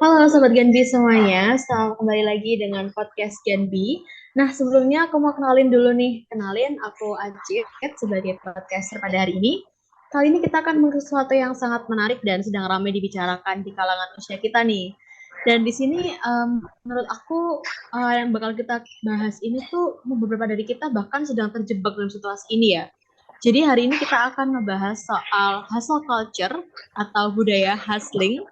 Halo Sobat Genbi semuanya, selamat kembali lagi dengan podcast Genbi. Nah sebelumnya aku mau kenalin dulu nih, kenalin aku Acit sebagai podcaster pada hari ini. Kali ini kita akan mengulas sesuatu yang sangat menarik dan sedang ramai dibicarakan di kalangan usia kita nih. Dan di sini menurut aku yang bakal kita bahas ini tuh beberapa dari kita bahkan sedang terjebak dalam situasi ini ya. Jadi hari ini kita akan ngebahas soal hustle culture atau budaya hustling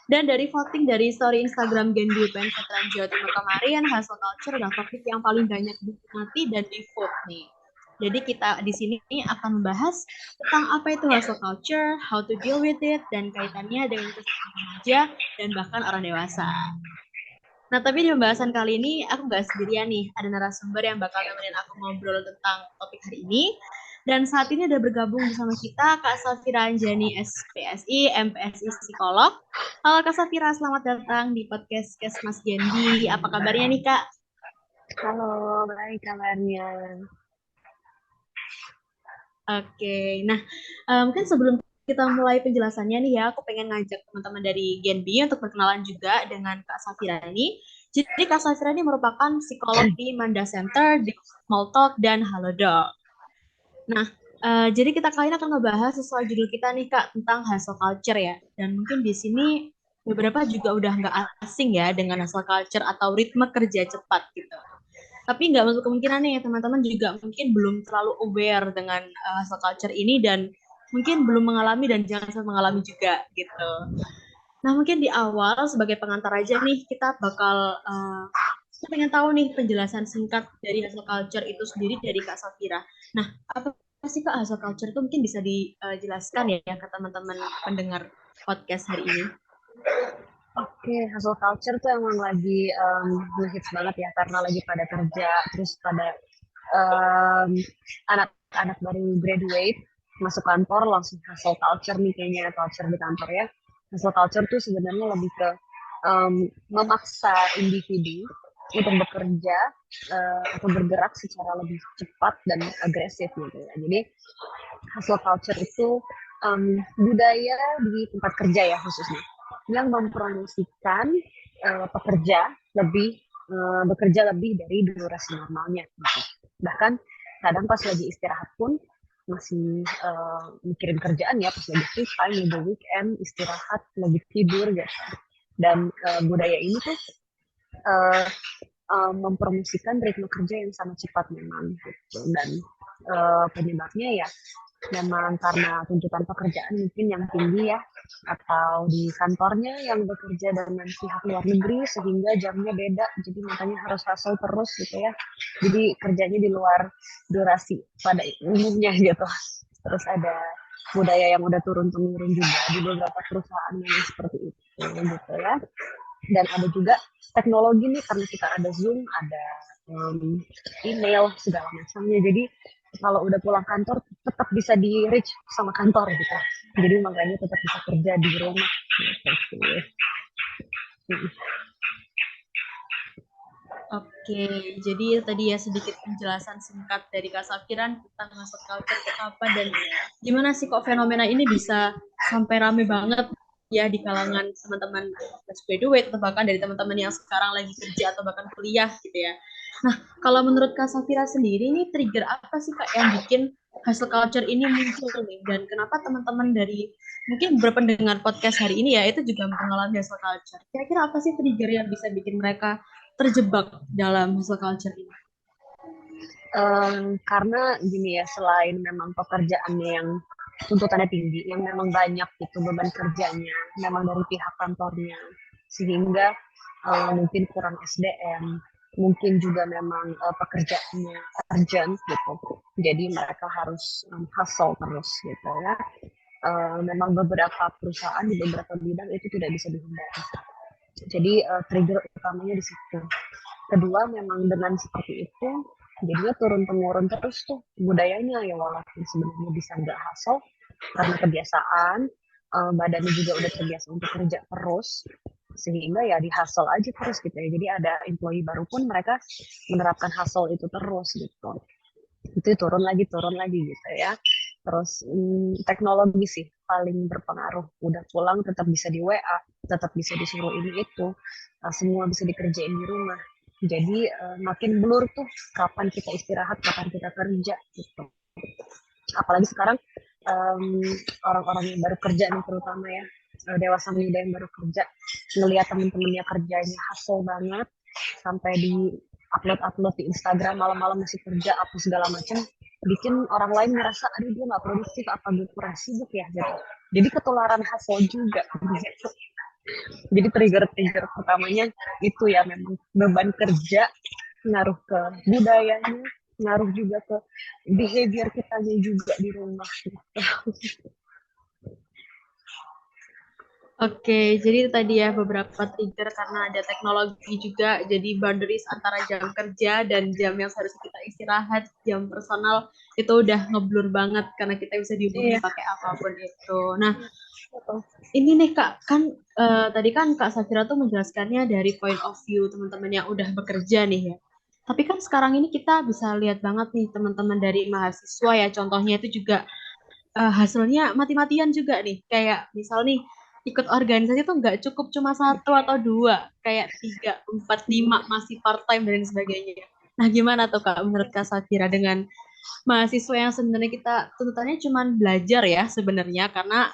dan dari voting dari story Instagram Genbi UPN Veteran Jawa Timur kemarin, hustle culture adalah topik yang paling banyak dinikmati dan di vote nih. Jadi kita di sini akan membahas tentang apa itu hustle culture, how to deal with it, dan kaitannya dengan kesehatan remaja dan bahkan orang dewasa. Nah, tapi di pembahasan kali ini aku nggak sendirian nih. Ada narasumber yang bakal nemenin aku ngobrol tentang topik hari ini. Dan saat ini ada bergabung bersama kita Kak Safira Anjani SPSI, MPSI Psikolog. Halo Kak Safira, selamat datang di podcast Kesmas Gendi. Apa kabarnya nih Kak? Halo, baik kabarnya. Oke, nah mungkin sebelum kita mulai penjelasannya nih ya, aku pengen ngajak teman-teman dari Genbi untuk berkenalan juga dengan Kak Safira ini. Jadi Kak Safira ini merupakan psikolog di Manda Center, di Smalltalk, dan Halodoc. Nah, jadi kita kali ini akan ngebahas sesuai judul kita nih Kak, tentang hustle culture ya. Dan mungkin di sini beberapa juga udah nggak asing ya dengan hustle culture atau ritme kerja cepat gitu. Tapi nggak menutup kemungkinan nih teman-teman juga mungkin belum terlalu aware dengan hustle culture ini dan mungkin belum mengalami dan jangan sampai mengalami juga gitu. Nah mungkin di awal sebagai pengantar aja nih kita bakal kita pengen tahu nih penjelasan singkat dari hustle culture itu sendiri dari Kak Safira. Nah apa sih Kak hustle culture itu mungkin bisa dijelaskan ya ke teman-teman pendengar podcast hari ini? Oke, hustle culture tuh emang lagi ngehits banget ya karena lagi pada kerja, terus pada em, anak-anak baru graduate masuk kantor langsung hustle culture nih kayaknya culture di kantor ya. Hustle culture tuh sebenarnya lebih ke memaksa individu untuk bekerja atau bergerak secara lebih cepat dan agresif gitu ya. Jadi hustle culture itu budaya di tempat kerja ya khususnya yang mempromosikan pekerja lebih bekerja lebih dari durasi normalnya. Gitu. Bahkan kadang pas lagi istirahat pun masih mikirin kerjaan ya pas lagi free time di weekend istirahat lagi tidur gitu. Dan budaya ini tuh uh, mempromosikan ritme kerja yang sangat cepat memang gitu. Dan penyebabnya ya memang karena tuntutan pekerjaan mungkin yang tinggi ya atau di kantornya yang bekerja dengan pihak luar negeri sehingga jamnya beda jadi makanya harus hustle terus gitu ya jadi kerjanya di luar durasi pada umumnya gitu terus ada budaya yang udah turun temurun juga di beberapa perusahaan yang seperti itu gitu ya dan ada juga teknologi nih karena kita ada Zoom ada email segala macamnya jadi kalau udah pulang kantor tetap bisa di reach sama kantor gitu jadi makanya tetap bisa kerja di rumah gitu. Oke, jadi tadi ya sedikit penjelasan singkat dari Kak Safiran tentang hustle culture itu apa dan gimana sih kok fenomena ini bisa sampai rame banget ya di kalangan teman-teman fresh graduate atau bahkan dari teman-teman yang sekarang lagi kerja atau bahkan kuliah gitu ya. Nah, kalau menurut Kak Safira sendiri nih trigger apa sih Kak yang bikin hustle culture ini muncul nih dan kenapa teman-teman dari mungkin berpendengar podcast hari ini ya itu juga mengalami hustle culture. Kira-kira apa sih trigger yang bisa bikin mereka terjebak dalam hustle culture ini? Karena gini ya selain memang pekerjaannya yang tuntutannya tinggi yang memang banyak itu beban kerjanya memang dari pihak kantornya sehingga mungkin kurang SDM mungkin juga memang pekerjaannya urgent gitu jadi mereka harus hustle terus gitu ya memang beberapa perusahaan di beberapa bidang itu tidak bisa dihindari jadi trigger utamanya di situ kedua memang dengan seperti itu jadinya turun temurun terus tuh budayanya ya walaupun sebenarnya bisa nggak hustle karena kebiasaan badannya juga udah terbiasa untuk kerja terus sehingga ya di hustle aja terus gitu ya jadi ada employee baru pun mereka menerapkan hustle itu terus gitu itu turun lagi gitu ya Terus teknologi sih paling berpengaruh. Udah pulang tetap bisa di WA, tetap bisa disuruh ini itu, semua bisa dikerjain di rumah. Jadi makin blur tuh kapan kita istirahat, kapan kita kerja gitu. Apalagi sekarang em, orang-orang yang baru kerja nih terutama ya, dewasa muda yang baru kerja, ngelihat temen-temennya kerjanya hustle banget, sampai di upload-upload di Instagram malam-malam masih kerja apa segala macam, bikin orang lain ngerasa aduh dia nggak produktif, apa gue kurang sibuk ya gitu. Jadi ketularan hustle juga gitu. Jadi trigger-trigger pertamanya itu ya, memang beban kerja ngaruh ke budayanya, ngaruh juga ke behavior kitanya juga di rumah gitu. Oke, jadi itu tadi ya beberapa trigger karena ada teknologi juga, jadi boundaries antara jam kerja dan jam yang seharusnya kita istirahat, jam personal itu udah ngeblur banget karena kita bisa dihubungi Iya, pakai apapun itu. Nah, betul. ini nih Kak, kan tadi kan Kak Safira tuh menjelaskannya dari point of view teman-teman yang udah bekerja nih ya. Tapi kan sekarang ini kita bisa lihat banget nih teman-teman dari mahasiswa ya, contohnya itu juga hasilnya mati-matian juga nih. Kayak misal nih ikut organisasi tuh nggak cukup cuma satu atau dua, kayak tiga, empat, lima masih part time dan sebagainya. Nah gimana tuh Kak menurut Kak Safira dengan mahasiswa yang sebenarnya kita tuntutannya cuma belajar ya sebenarnya karena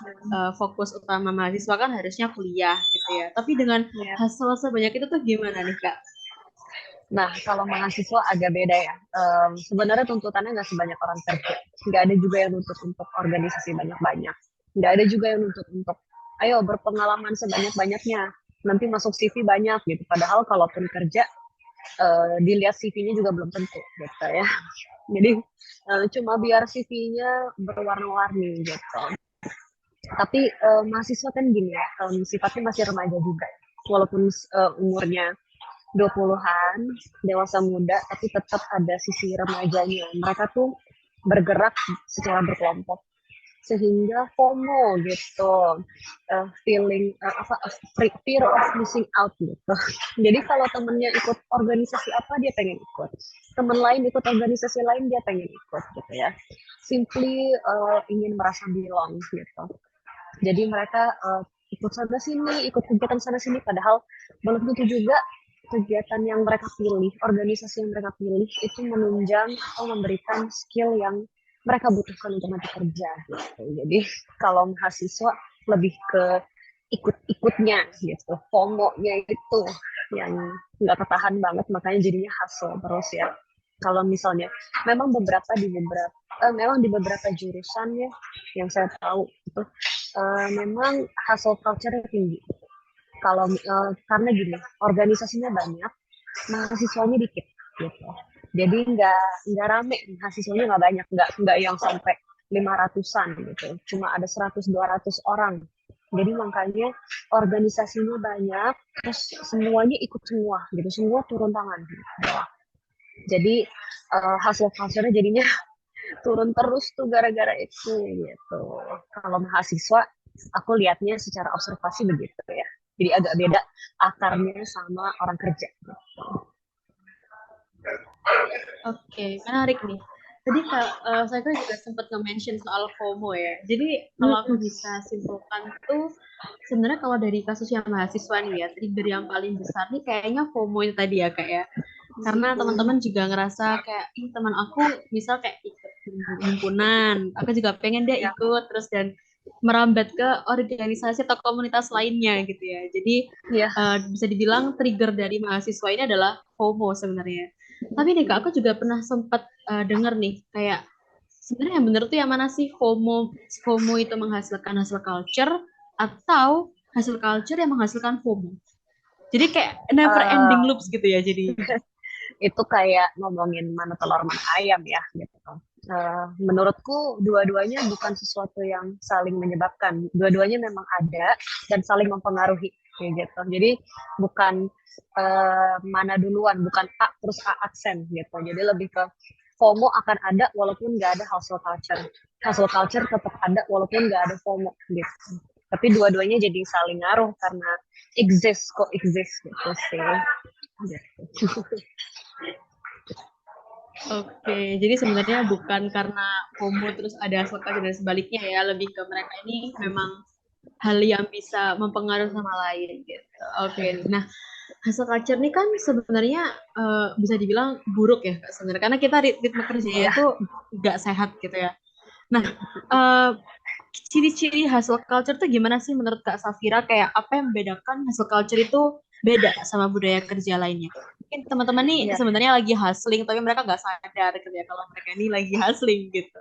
fokus utama mahasiswa kan harusnya kuliah gitu ya. Tapi dengan Ya. hasil sebanyak itu tuh gimana nih Kak? Nah, kalau mahasiswa agak beda ya. Sebenarnya tuntutannya nggak sebanyak orang kerja. Nggak ada juga yang nuntut untuk organisasi banyak-banyak. Nggak ada juga yang nuntut untuk, ayo berpengalaman sebanyak-banyaknya. Nanti masuk CV banyak gitu. Padahal kalaupun kerja, dilihat CV-nya juga belum tentu gitu ya. Jadi cuma biar CV-nya berwarna-warni gitu. Tapi mahasiswa kan gini ya, sifatnya masih remaja juga. Walaupun umurnya 20-an, dewasa muda, tapi tetap ada sisi remajanya. Mereka tuh bergerak secara berkelompok, sehingga FOMO gitu, feeling apa, fear of missing out gitu. Jadi kalau temennya ikut organisasi apa dia pengen ikut, temen lain ikut organisasi lain dia pengen ikut gitu ya. Simply ingin merasa belong gitu. Jadi mereka ikut sana sini, ikut kegiatan sana sini, padahal belum tentu juga kegiatan yang mereka pilih, organisasi yang mereka pilih itu menunjang atau memberikan skill yang mereka butuhkan untuk nanti kerja gitu. Jadi kalau mahasiswa lebih ke ikut-ikutnya gitu, FOMO-nya itu yang nggak ketahan banget, makanya jadinya hustle terus ya. Kalau misalnya memang di beberapa jurusan ya yang saya tahu itu memang hustle culture tinggi. Kalau karena gini, organisasinya banyak, mahasiswanya dikit gitu. Jadi nggak rame, mahasiswanya nggak banyak, nggak yang sampai 500-an gitu. Cuma ada 100-200 orang. Jadi makanya organisasinya banyak, terus semuanya ikut semua gitu, semua turun tangan gitu. Jadi hasil culture jadinya turun terus tuh gara-gara itu gitu. Kalau mahasiswa, aku lihatnya secara observasi begitu ya. Jadi agak beda akarnya sama orang kerja. Oke, menarik nih. Tadi Kak, saya kan juga sempat nge-mention soal FOMO ya. Jadi kalau aku bisa simpulkan tuh sebenarnya kalau dari kasus yang mahasiswa nih ya, trigger yang paling besar nih kayaknya FOMO itu tadi ya Kak ya. Karena teman-teman juga ngerasa kayak, ih teman aku misal kayak ikut himpunan, aku juga pengen dia Ya, ikut terus dan merambat ke organisasi atau komunitas lainnya gitu ya. Jadi ya. bisa dibilang trigger dari mahasiswa ini adalah FOMO sebenarnya. Tapi nih Kak, aku juga pernah sempat denger nih, kayak sebenarnya yang bener tuh yang mana sih FOMO? FOMO itu menghasilkan hasil culture atau hasil culture yang menghasilkan FOMO? Jadi kayak never ending Uh, loops gitu ya jadi. itu kayak ngomongin mana telur mana ayam ya gitu. Menurutku dua-duanya bukan sesuatu yang saling menyebabkan. Dua-duanya memang ada dan saling mempengaruhi kayak gitu. Jadi bukan mana duluan, bukan A terus A aksen gitu. Jadi lebih ke FOMO akan ada walaupun nggak ada hustle culture. Hustle culture tetap ada walaupun nggak ada FOMO gitu. Tapi dua-duanya jadi saling ngaruh karena kok exist gitu sih. Gitu. Oke, jadi sebenarnya bukan karena FOMO terus ada hustle culture dan sebaliknya ya, lebih ke mereka ini memang hal yang bisa mempengaruhi sama lain gitu. Oke, nah hustle culture ini kan sebenarnya bisa dibilang buruk ya Kak sebenarnya, karena kita ritme kerjanya Iya. itu nggak sehat gitu ya. Nah, eh, ciri-ciri hustle culture tuh gimana sih menurut Kak Safira? Kayak apa yang membedakan hustle culture itu beda sama budaya kerja lainnya? Mungkin teman-teman nih Iya. sebenarnya lagi hustling, tapi mereka nggak sadar gitu ya kalau mereka ini lagi hustling gitu.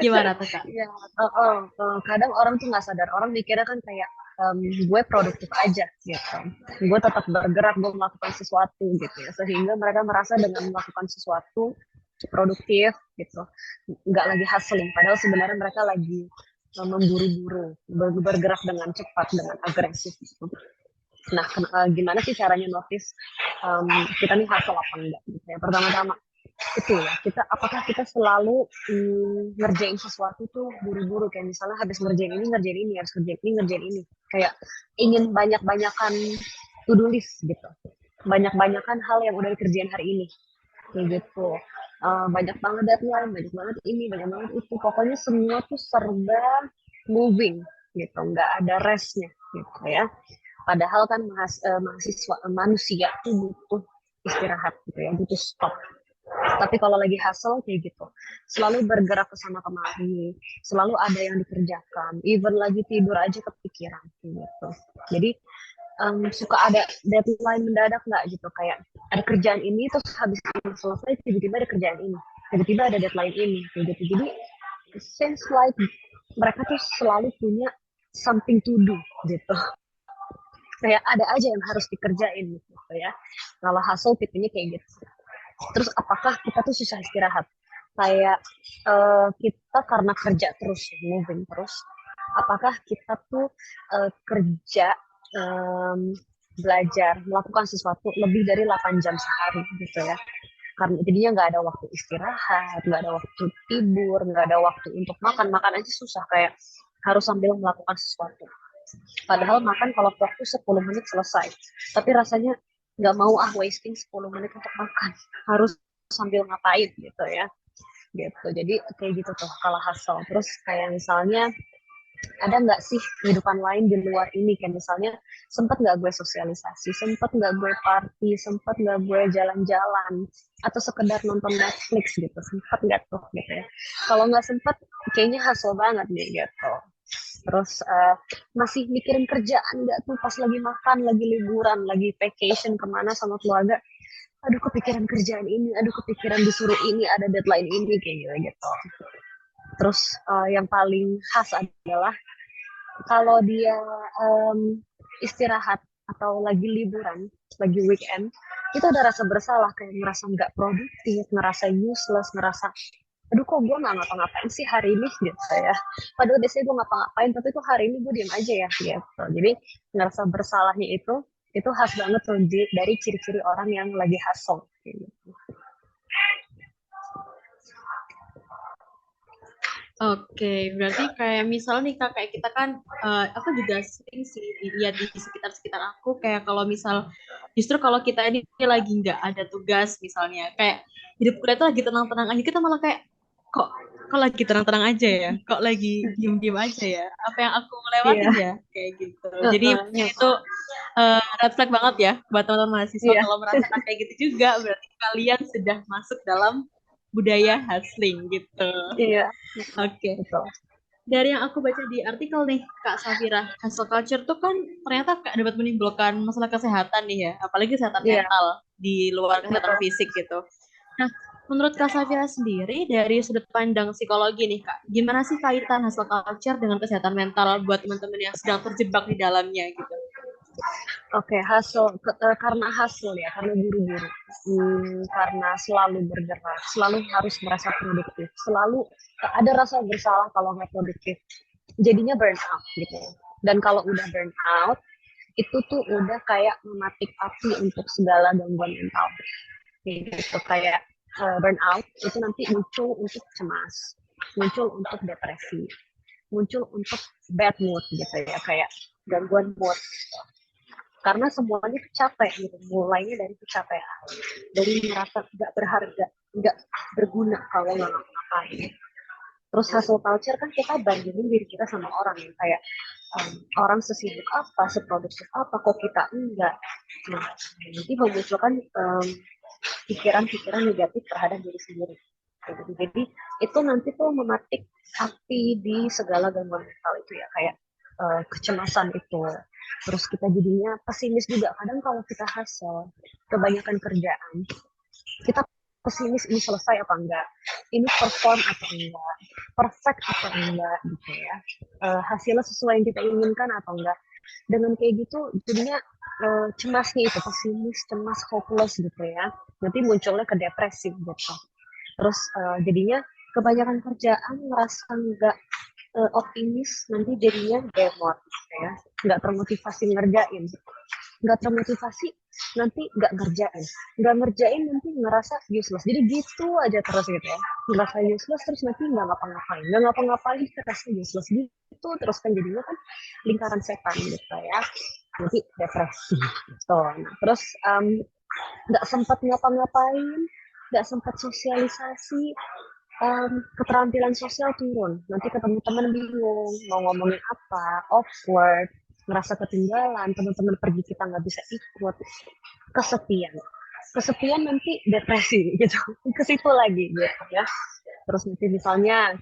Gimana tuh Kak? Iya, kadang orang tuh nggak sadar, orang mikirnya kan kayak gue produktif aja gitu, gue tetap bergerak, gue melakukan sesuatu gitu ya, sehingga mereka merasa dengan melakukan sesuatu produktif gitu, nggak lagi hustling, padahal sebenarnya mereka lagi memburu-buru, bergerak dengan cepat, dengan agresif gitu. Nah, gimana sih caranya notice kita nih hustle apa enggak gitu ya. Pertama-tama itu ya, apakah kita selalu ngerjain sesuatu tuh buru-buru, kayak misalnya habis ngerjain ini, harus ngerjain ini. Kayak ingin banyak-banyakan to-do list gitu. Banyak-banyakan hal yang udah dikerjain hari ini. Kayak gitu. Banyak banget deadline, banyak banget ini, banyak banget itu. Pokoknya semua tuh serba moving gitu, nggak ada restnya gitu ya. Padahal kan mahasiswa manusia tuh butuh istirahat gitu ya, butuh stop. Tapi kalau lagi hustle kayak gitu, selalu bergerak ke sana kemari, selalu ada yang dikerjakan, even lagi tidur aja kepikiran gitu. Jadi suka ada deadline mendadak nggak gitu, kayak ada kerjaan ini terus habis ini selesai tiba-tiba ada kerjaan ini, tiba-tiba ada deadline ini gitu. Jadi seems like mereka tuh selalu punya something to do gitu, kayak ada aja yang harus dikerjain gitu ya. Kalau hustle tipenya kayak gitu. Terus apakah kita tuh susah istirahat? Kayak kita karena kerja terus, moving terus. Apakah kita tuh kerja, belajar, melakukan sesuatu lebih dari 8 jam sehari gitu ya? Karena jadinya nggak ada waktu istirahat, nggak ada waktu tidur, nggak ada waktu untuk makan. Makan aja susah, kayak harus sambil melakukan sesuatu. Padahal makan kalau waktu 10 menit selesai. Tapi rasanya nggak mau wasting 10 menit untuk makan. Harus sambil ngapain gitu ya. Gitu. Jadi kayak gitu tuh kalau hustle. Terus kayak misalnya ada nggak sih kehidupan lain di luar ini, kayak misalnya sempat nggak gue sosialisasi, sempat nggak gue party, sempat nggak gue jalan-jalan, atau sekedar nonton Netflix gitu, sempat nggak tuh gitu ya. Kalau nggak sempat, kayaknya hustle banget nih gitu. Terus masih mikirin kerjaan nggak tuh pas lagi makan, lagi liburan, lagi vacation kemana sama keluarga. Aduh kepikiran kerjaan ini, aduh kepikiran disuruh ini, ada deadline ini kayak gitu. Terus yang paling khas adalah kalau dia istirahat atau lagi liburan, lagi weekend, itu ada rasa bersalah, kayak ngerasa nggak produktif, ngerasa useless, ngerasa aduh kok gue nggak ngapa-ngapain sih hari ini gitu ya. Padahal biasanya gue ngapa-ngapain, tapi kok hari ini gue diam aja ya gitu. Jadi ngerasa bersalahnya itu khas banget tuh dari ciri-ciri orang yang lagi hustle gitu. Oke, berarti kayak misal nih Kak, kayak kita kan, aku juga sering sih dilihat di sekitar-sekitar aku, kayak kalau misal, justru kalau kita ini lagi nggak ada tugas misalnya, kayak hidup kita tuh lagi tenang-tenang aja, kita malah kayak, kok kok lagi tenang-tenang aja ya, kok lagi diem-diem aja ya, apa yang aku lewatin Iya. ya, kayak gitu. Jadi mungkin itu red flag banget ya, buat teman-teman mahasiswa, Iya. kalau merasakan kayak gitu juga, berarti kalian sudah masuk dalam budaya hustling gitu. Iya. Oke. Betul. Dari yang aku baca di artikel nih, Kak Safira, hustle culture tuh kan ternyata dapat menimbulkan masalah kesehatan nih ya, apalagi kesehatan Iya. mental di luar kesehatan Betul. fisik gitu. Nah, menurut Kak Safira sendiri dari sudut pandang psikologi nih, Kak, gimana sih kaitan hustle culture dengan kesehatan mental buat teman-teman yang sedang terjebak di dalamnya gitu? Oke, karena hasil ya, karena buru-buru, karena selalu bergerak, selalu harus merasa produktif, selalu ada rasa bersalah kalau nggak produktif, jadinya burn out gitu. Dan kalau udah burn out, itu tuh udah kayak mematik api untuk segala gangguan mental. Gitu, kayak burn out itu nanti muncul untuk cemas, muncul untuk depresi, muncul untuk bad mood gitu ya, kayak gangguan mood, karena semuanya tuh capek gitu, mulainya dari kecapean, dari merasa gak berharga, nggak berguna kalau nggak ngapain. Terus hustle culture kan kita bandingin diri kita sama orang yang kayak orang sesibuk apa, seproduktif apa, kok kita enggak. Nah, nanti memunculkan pikiran-pikiran negatif terhadap diri sendiri. Jadi itu nanti tuh mematik api di segala gangguan mental itu ya, kayak kecemasan itu. Terus kita jadinya pesimis juga. Kadang kalau kita hustle, kebanyakan kerjaan, kita pesimis ini selesai apa enggak, ini perform apa enggak, perfect apa enggak gitu ya. Hasilnya sesuai yang kita inginkan atau enggak. Dengan kayak gitu jadinya cemasnya itu pesimis, cemas, hopeless gitu ya. Nanti munculnya ke depresi gitu. Terus jadinya kebanyakan kerjaan ngerasa enggak optimis, nanti jadinya demot ya, nggak termotivasi ngerjain, nggak termotivasi nanti nggak ngerjain nanti ngerasa useless, jadi gitu aja terus gitu ya, ngerasa useless terus nanti nggak ngapa-ngapain terasa useless gitu terus kan, jadinya kan lingkaran setan gitu ya, nanti depresi gitu. Nah, terus nggak sempat ngapa-ngapain, nggak sempat sosialisasi, keterampilan sosial turun. Nanti ketemu teman bingung, mau ngomongin apa, awkward, ngerasa ketinggalan, teman-teman pergi kita nggak bisa ikut, kesepian. Kesepian nanti depresi gitu, ke situ lagi gitu ya. Terus nanti misalnya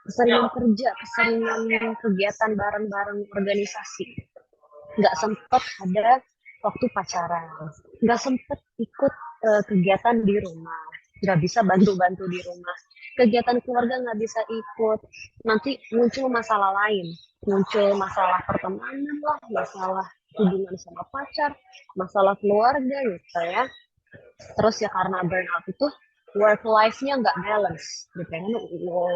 keseringan kerja, keseringan kegiatan bareng-bareng organisasi, nggak sempet ada waktu pacaran, nggak sempet ikut kegiatan di rumah, nggak bisa bantu-bantu di rumah, kegiatan keluarga nggak bisa ikut, nanti muncul masalah lain, muncul masalah pertemanan lah, masalah hubungan sama pacar, masalah keluarga gitu ya. Terus ya karena burnout itu work life-nya nggak balance gitu kan,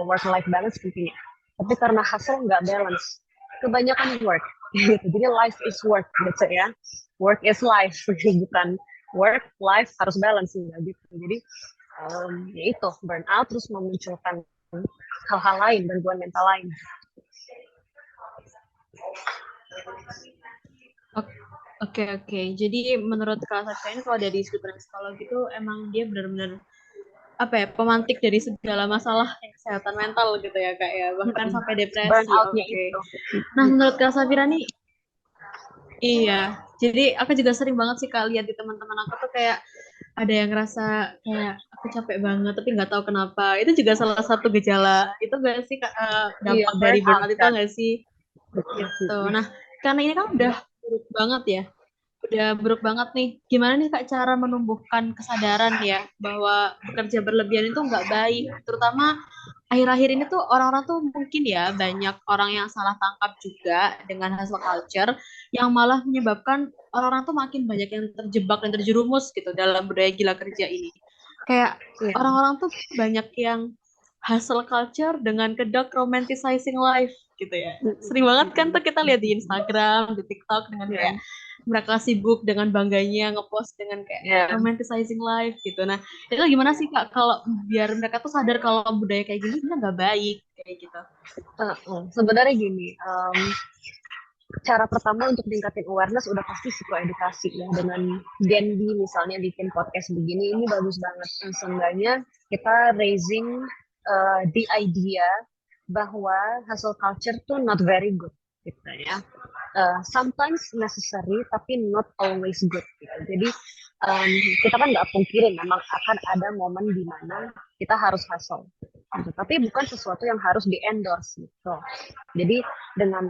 work life balance penting, tapi karena hustle nggak balance, kebanyakan work gitu. Jadi life is work gitu ya, work is life bukan work life harus balance gitu. Jadi ya itu burnout terus memunculkan hal-hal lain, gangguan mental lain. Oke. Jadi menurut Kak Sasha ini kalau dari sudut pandang psikologi itu emang dia benar-benar pemantik dari segala masalah kesehatan mental gitu ya Kak ya, bahkan sampai depresi. Burnout-nya itu. Nah menurut Kak Safira nih, iya, jadi aku juga sering banget sih Kak lihat di teman-teman aku tuh kayak ada yang ngerasa kayak aku capek banget tapi nggak tahu kenapa. Itu juga salah satu gejala itu nggak sih Kak, dampak dari burnout itu nggak sih? Gitu. Nah karena ini kan udah buruk banget ya, udah buruk banget nih. Gimana nih Kak cara menumbuhkan kesadaran ya bahwa bekerja berlebihan itu nggak baik, terutama akhir-akhir ini tuh orang-orang tuh mungkin ya banyak orang yang salah tangkap juga dengan hustle culture yang malah menyebabkan orang-orang tuh makin banyak yang terjebak dan terjerumus gitu dalam budaya gila kerja ini. Kayak orang-orang tuh banyak yang hustle culture dengan kedok romanticizing life gitu ya. Sering banget kan tuh kita lihat di Instagram, di TikTok dengan kayak mereka sibuk dengan bangganya ngepost dengan kayak romanticizing life gitu. Nah, itu gimana sih Kak kalau biar mereka tuh sadar kalau budaya kayak gini sebenarnya nggak baik kayak gitu? Sebenarnya gini, cara pertama untuk tingkatin awareness udah pasti psikoedukasi ya, dengan Gen B misalnya bikin podcast begini, ini bagus banget. Seenggaknya kita raising the idea bahwa hustle culture tuh not very good gitu ya. Sometimes necessary tapi not always good gitu. Jadi kita kan nggak pungkirin memang akan ada momen di mana kita harus hustle gitu. Tapi bukan sesuatu yang harus di endorse gitu. Jadi dengan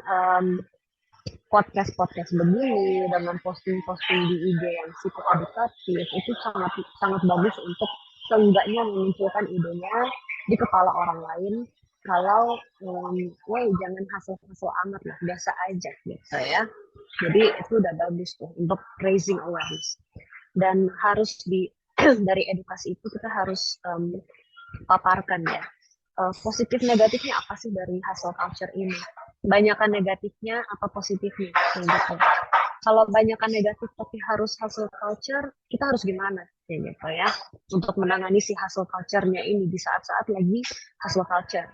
podcast begini, dengan posting-posting di IG yang psikoedukatif, itu sangat sangat bagus untuk seenggaknya memunculkan idenya di kepala orang lain kalau woi jangan hasil amat lah, biasa aja gitu ya. Jadi itu udah bagus tuh untuk raising awareness. Dan harus dari edukasi itu kita harus paparkan ya, positif negatifnya apa sih dari hustle culture ini, banyakan negatifnya apa positifnya gitu. Kalau banyakan negatif tapi harus hustle culture, kita harus gimana gitu ya untuk menangani si hustle culture-nya ini di saat-saat lagi hustle culture.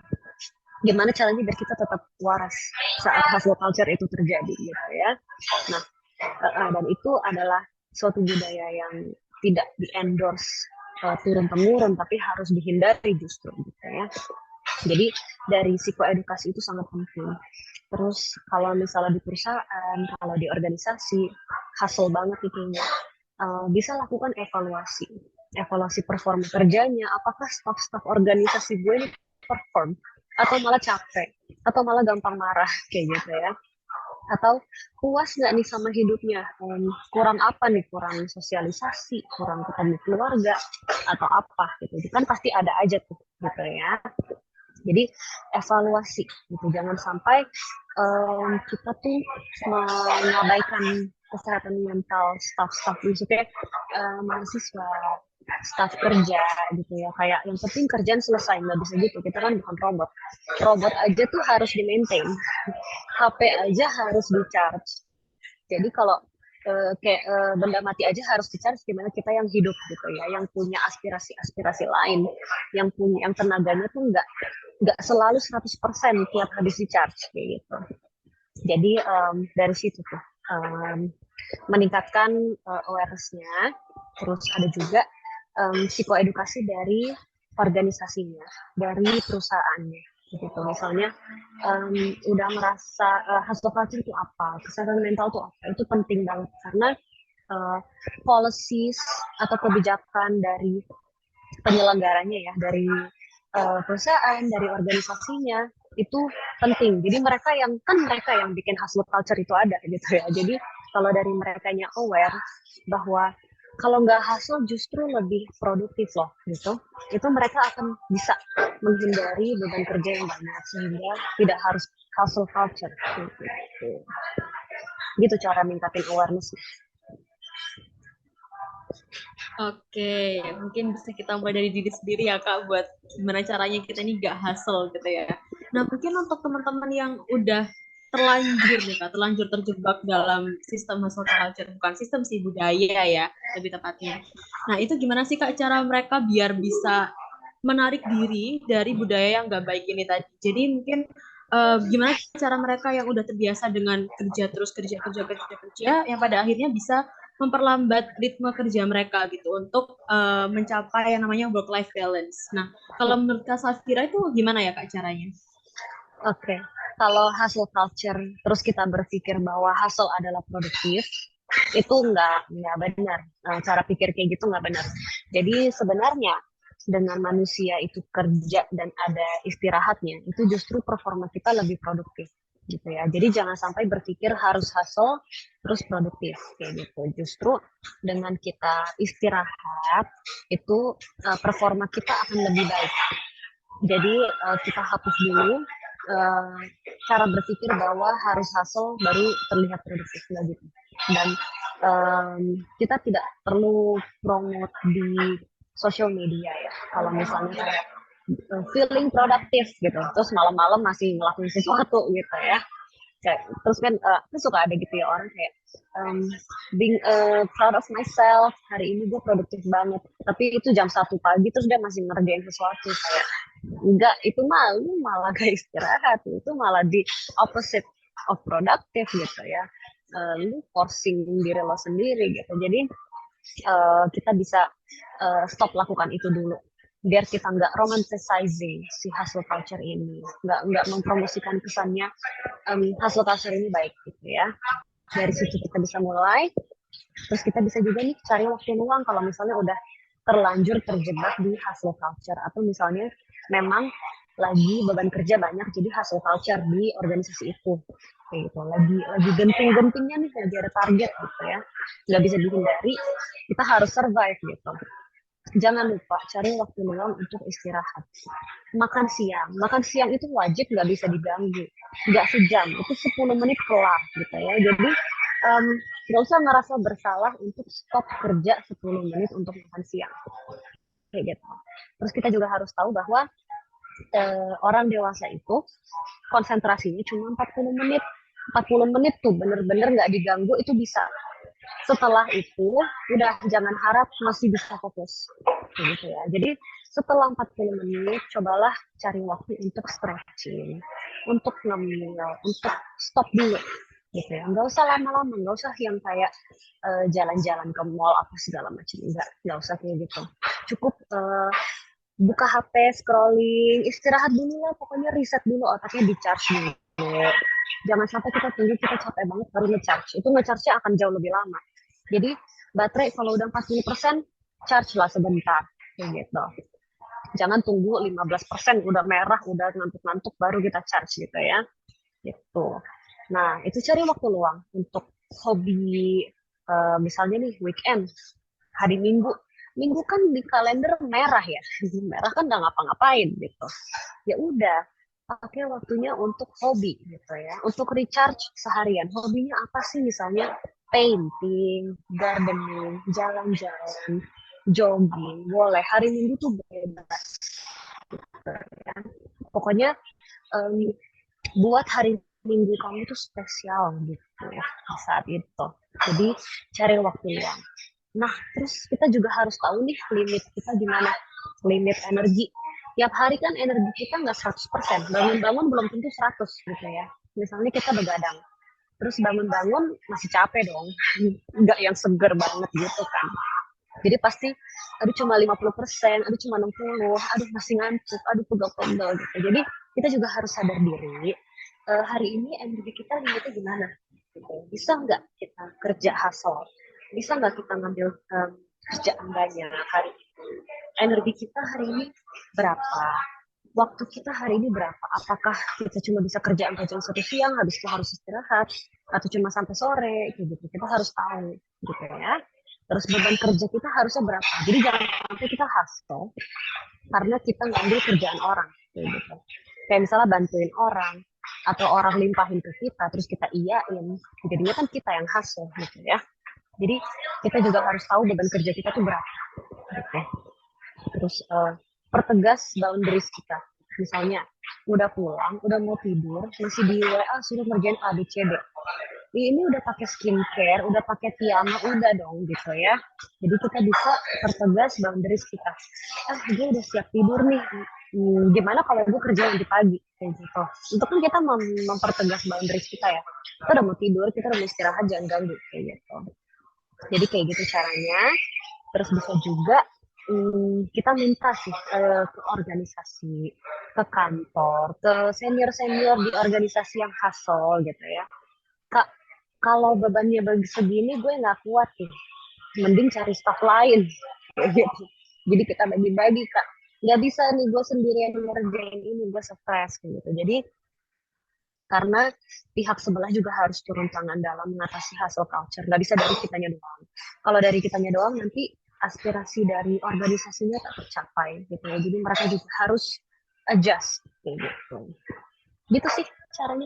Gimana caranya biar kita tetap waras saat hustle culture itu terjadi gitu ya. Nah, dan itu adalah suatu budaya yang tidak di-endorse turun temurun, tapi harus dihindari justru gitu ya. Jadi dari psikoedukasi itu sangat penting. Terus kalau misalnya di perusahaan, kalau di organisasi, hustle banget nih kayaknya. Bisa lakukan evaluasi performa kerjanya, apakah staff-staff organisasi gue ini perform, atau malah capek, atau malah gampang marah, kayak gitu ya. Atau puas nggak nih sama hidupnya, kurang apa nih, kurang sosialisasi, kurang ketemu keluarga, atau apa gitu. Kan pasti ada aja tuh gitu ya. Jadi evaluasi gitu, jangan sampai kita tuh mengabaikan kesehatan mental staff-staff, maksudnya mahasiswa, staff kerja gitu ya, kayak yang penting kerjaan selesai, nggak bisa gitu, kita kan bukan robot aja tuh harus di maintain, HP aja harus di charge. Jadi kalau kayak benda mati aja harus di-charge, gimana kita yang hidup gitu ya, yang punya aspirasi lain, yang tenaganya tuh nggak selalu 100% tiap habis di-charge kayak gitu. Jadi dari situ tuh meningkatkan awareness-nya, terus ada juga psikoedukasi dari organisasinya, dari perusahaannya gitu. Misalnya udah merasa hustle culture itu apa, kesehatan mental itu apa, itu penting banget karena policies atau kebijakan dari penyelenggaranya ya, dari perusahaan, dari organisasinya itu penting. Jadi mereka yang bikin hustle culture itu ada gitu ya. Jadi kalau dari merekanya aware bahwa kalau nggak hustle justru lebih produktif loh gitu, itu mereka akan bisa menghindari beban kerja yang banyak sehingga tidak harus hustle culture gitu cara meningkatin awareness. Oke, mungkin bisa kita mulai dari diri sendiri ya Kak, buat gimana caranya kita ini gak hustle gitu ya. Nah mungkin untuk teman-teman yang udah terlanjur nih Kak, terlanjur terjebak dalam sistem hustle culture, bukan sistem sih, budaya ya lebih tepatnya. Nah itu gimana sih Kak cara mereka biar bisa menarik diri dari budaya yang gak baik ini tadi. Jadi mungkin gimana cara mereka yang udah terbiasa dengan kerja terus kerja yang pada akhirnya bisa memperlambat ritme kerja mereka gitu untuk mencapai yang namanya work life balance. Nah, kalau menurut Kak Safira itu gimana ya Kak caranya? Oke, kalau hustle culture terus kita berpikir bahwa hustle adalah produktif, itu nggak benar. Cara pikir kayak gitu nggak benar. Jadi sebenarnya dengan manusia itu kerja dan ada istirahatnya, itu justru performa kita lebih produktif gitu ya. Jadi jangan sampai berpikir harus hustle terus produktif kayak gitu. Justru dengan kita istirahat itu performa kita akan lebih baik. Jadi kita hapus dulu cara berpikir bahwa harus hustle baru terlihat produktif gitu. Dan kita tidak perlu promote di social media ya. Kalau misalnya kayak feeling produktif gitu, terus malam-malam masih ngelakuin sesuatu gitu ya. Kayak, terus kan suka ada gitu ya orang kayak being proud of myself, hari ini gue produktif banget, tapi itu jam 1 pagi terus dia masih ngerjain sesuatu, kayak enggak, itu malah gak istirahat, itu malah di opposite of productive gitu ya. Lu forcing diri lo sendiri gitu. Jadi kita bisa stop lakukan itu dulu biar kita nggak romanticizing si hustle culture ini, nggak mempromosikan kesannya hustle culture ini baik gitu ya. Dari situ kita bisa mulai, terus kita bisa juga nih cari waktu luang kalau misalnya udah terlanjur terjebak di hustle culture, atau misalnya memang lagi beban kerja banyak jadi hustle culture di organisasi itu kayak gitu, lagi genting-gentingnya nih, lagi ada target gitu ya, nggak bisa dihindari, kita harus survive gitu. Jangan lupa cari waktu luang untuk istirahat. Makan siang itu wajib, nggak bisa diganggu, nggak sejam, itu 10 menit kelar gitu ya. Jadi nggak usah ngerasa bersalah untuk stop kerja 10 menit untuk makan siang kayak gitu. Terus kita juga harus tahu bahwa orang dewasa itu konsentrasinya cuma 40 menit. 40 menit tuh bener-bener nggak diganggu itu bisa. Setelah itu udah jangan harap masih bisa fokus gitu ya. Jadi setelah 40 menit cobalah cari waktu untuk stretching, untuk ngemil, untuk stop dulu gitu ya. Nggak usah lama-lama, nggak usah yang kayak jalan-jalan ke mall apa segala macam, nggak usah kayak gitu. Cukup buka HP, scrolling, istirahat dulu lah, pokoknya reset dulu otaknya, di charge dulu. Jangan sampai kita tunggu kita capek banget baru nge-charge. Itu nge-charge-nya akan jauh lebih lama. Jadi baterai kalau udah 40%, charge lah sebentar, kayak gitu. Jangan tunggu 15%, udah merah, udah ngantuk-ngantuk baru kita charge gitu ya. Gitu. Nah, itu cari waktu luang untuk hobi, misalnya nih weekend, hari Minggu. Minggu kan di kalender merah ya, merah kan nggak ngapa-ngapain gitu. Ya udah, pakai waktunya untuk hobi gitu ya, untuk recharge seharian. Hobinya apa sih? Misalnya painting, gardening, jalan-jalan, jogging, boleh. Hari Minggu tuh bebas gitu ya. Pokoknya em, buat hari Minggu kamu tuh spesial gitu ya saat itu. Jadi cari waktu luang. Nah, terus kita juga harus tahu nih limit kita gimana. Limit energi. Tiap hari kan energi kita nggak 100%. Bangun-bangun belum tentu 100 gitu ya. Misalnya kita begadang. Terus bangun-bangun masih capek dong. Nggak yang seger banget gitu kan. Jadi pasti, aduh cuma 50%, aduh cuma 60, aduh masih ngantuk, aduh pegel-pegel gitu. Jadi kita juga harus sadar diri, hari ini energi kita limitnya gimana? Gitu. Bisa nggak kita kerja hustle? Bisa nggak kita ngambil kerjaan banyak hari ini? Energi kita hari ini berapa? Waktu kita hari ini berapa? Apakah kita cuma bisa kerja sampai jam 1 siang, habis itu harus istirahat, atau cuma sampai sore, gitu. Kita harus tahu, gitu ya. Terus beban kerja kita harusnya berapa? Jadi jangan sampai kita hustle karena kita ngambil kerjaan orang, gitu. Kayak misalnya bantuin orang, atau orang limpahin ke kita, terus kita iyain, jadinya kan kita yang hustle, gitu ya. Jadi kita juga harus tahu beban kerja kita tuh berapa, gitu. Terus pertegas boundaries kita. Misalnya udah pulang, udah mau tidur, masih di WA suruh ngerjain A, B, C, D. Ini udah pakai skincare, udah pakai piyama, udah dong gitu ya. Jadi kita bisa pertegas boundaries kita. Gue udah siap tidur nih. Gimana kalau gue kerja nanti pagi? Kayak gitu. Untuk kan kita mempertegas boundaries kita ya. Kita udah mau tidur, kita udah mau istirahat, jangan ganggu. Kayak gitu. Jadi kayak gitu caranya. Terus bisa juga kita minta sih ke organisasi, ke kantor, ke senior-senior di organisasi yang hustle gitu ya. Kak, kalau bebannya bagi segini gue nggak kuat nih, mending cari staff lain. Gitu. Jadi kita bagi-bagi kak. Nggak bisa nih gue sendirian ngerjain ini, gue stres gitu. Jadi karena pihak sebelah juga harus turun tangan dalam mengatasi hustle culture. Nggak bisa dari kitanya doang. Kalau dari kitanya doang nanti aspirasi dari organisasinya tak tercapai gitu ya. Jadi mereka juga harus adjust gitu. Gitu sih caranya.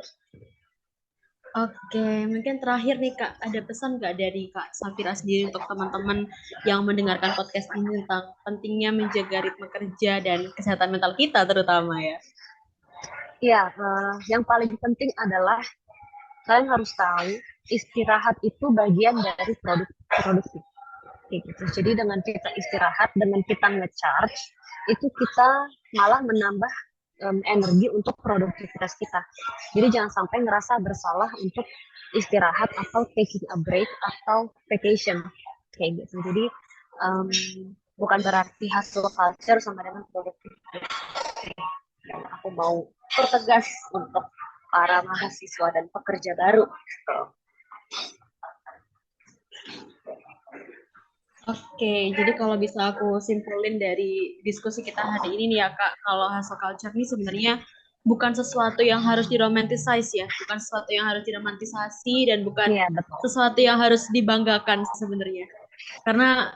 Oke, mungkin terakhir nih Kak, ada pesan nggak dari Kak Safira sendiri untuk teman-teman yang mendengarkan podcast ini tentang pentingnya menjaga ritme kerja dan kesehatan mental kita terutama ya? Ya, yang paling penting adalah kalian harus tahu istirahat itu bagian dari produktif. Gitu. Jadi dengan kita istirahat, dengan kita nge-charge, itu kita malah menambah energi untuk produktivitas kita. Jadi jangan sampai ngerasa bersalah untuk istirahat atau taking a break atau vacation kayak gitu. Jadi um, bukan berarti hustle culture sama dengan produktivitas. Dan aku mau pertegas untuk para mahasiswa dan pekerja baru. Oke, jadi kalau bisa aku simpulin dari diskusi kita hari ini nih ya Kak, kalau hustle culture ini sebenarnya bukan sesuatu yang harus diromantisasi ya, bukan sesuatu yang harus diromantisasi dan bukan Iya, betul. sesuatu yang harus dibanggakan sebenarnya. Karena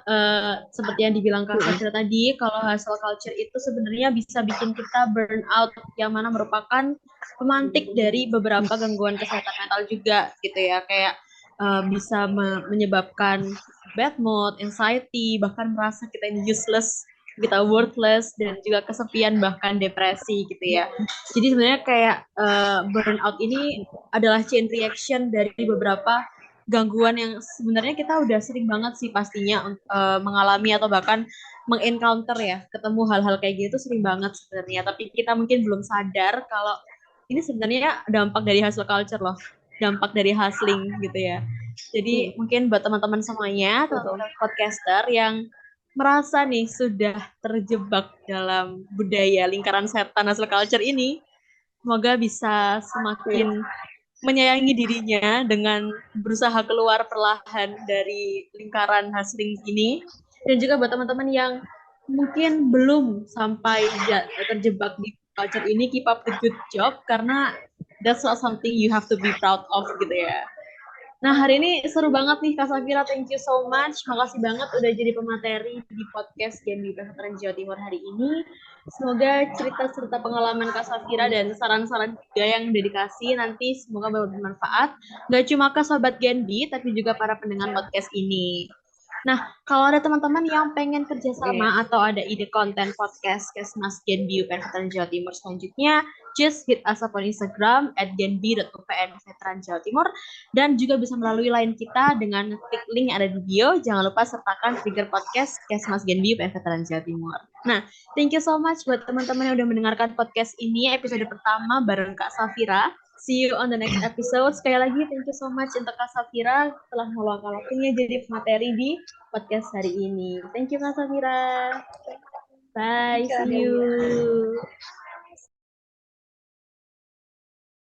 seperti yang dibilang Kak Safira tadi, kalau hustle culture itu sebenarnya bisa bikin kita burn out, yang mana merupakan pemantik dari beberapa gangguan kesehatan mental juga gitu ya, kayak bisa menyebabkan bad mood, anxiety, bahkan merasa kita ini useless, kita worthless, dan juga kesepian, bahkan depresi gitu ya. Jadi sebenarnya kayak burnout ini adalah chain reaction dari beberapa gangguan yang sebenarnya kita udah sering banget sih pastinya mengalami atau bahkan mengencounter ya, ketemu hal-hal kayak gitu sering banget sebenarnya, tapi kita mungkin belum sadar kalau ini sebenarnya dampak dari hustle culture loh. dampak dari hustling gitu ya. Jadi mungkin buat teman-teman semuanya, teman-teman podcaster yang merasa nih sudah terjebak dalam budaya lingkaran setan hustle culture ini, semoga bisa semakin menyayangi dirinya dengan berusaha keluar perlahan dari lingkaran hustling ini. Dan juga buat teman-teman yang mungkin belum sampai terjebak di culture ini, keep up the good job karena that's not something you have to be proud of gitu ya. Nah, hari ini seru banget nih Kak Safira, thank you so much. Makasih banget udah jadi pemateri di podcast Genbi Veteran Jawa Timur hari ini. Semoga cerita-cerita pengalaman Kak Safira dan saran-saran juga yang dedikasi nanti semoga bermanfaat. Gak cuma ke Sobat Genbi, tapi juga para pendengar podcast ini. Nah, kalau ada teman-teman yang pengen kerjasama atau ada ide konten podcast Kesmas Genbi UPN Veteran Jawa Timur selanjutnya, just hit us up on Instagram @genbi.upn Veteran Jawa Timur dan juga bisa melalui line kita dengan klik link yang ada di bio. Jangan lupa sertakan trigger podcast Kesmas Genbi UPN Veteran Jawa Timur. Nah, thank you so much buat teman-teman yang udah mendengarkan podcast ini episode pertama bareng Kak Safira. See you on the next episode. Sekali lagi, thank you so much untuk Kak Safira telah meluangkan waktunya jadi materi di podcast hari ini. Thank you Kak Safira. Bye, see you.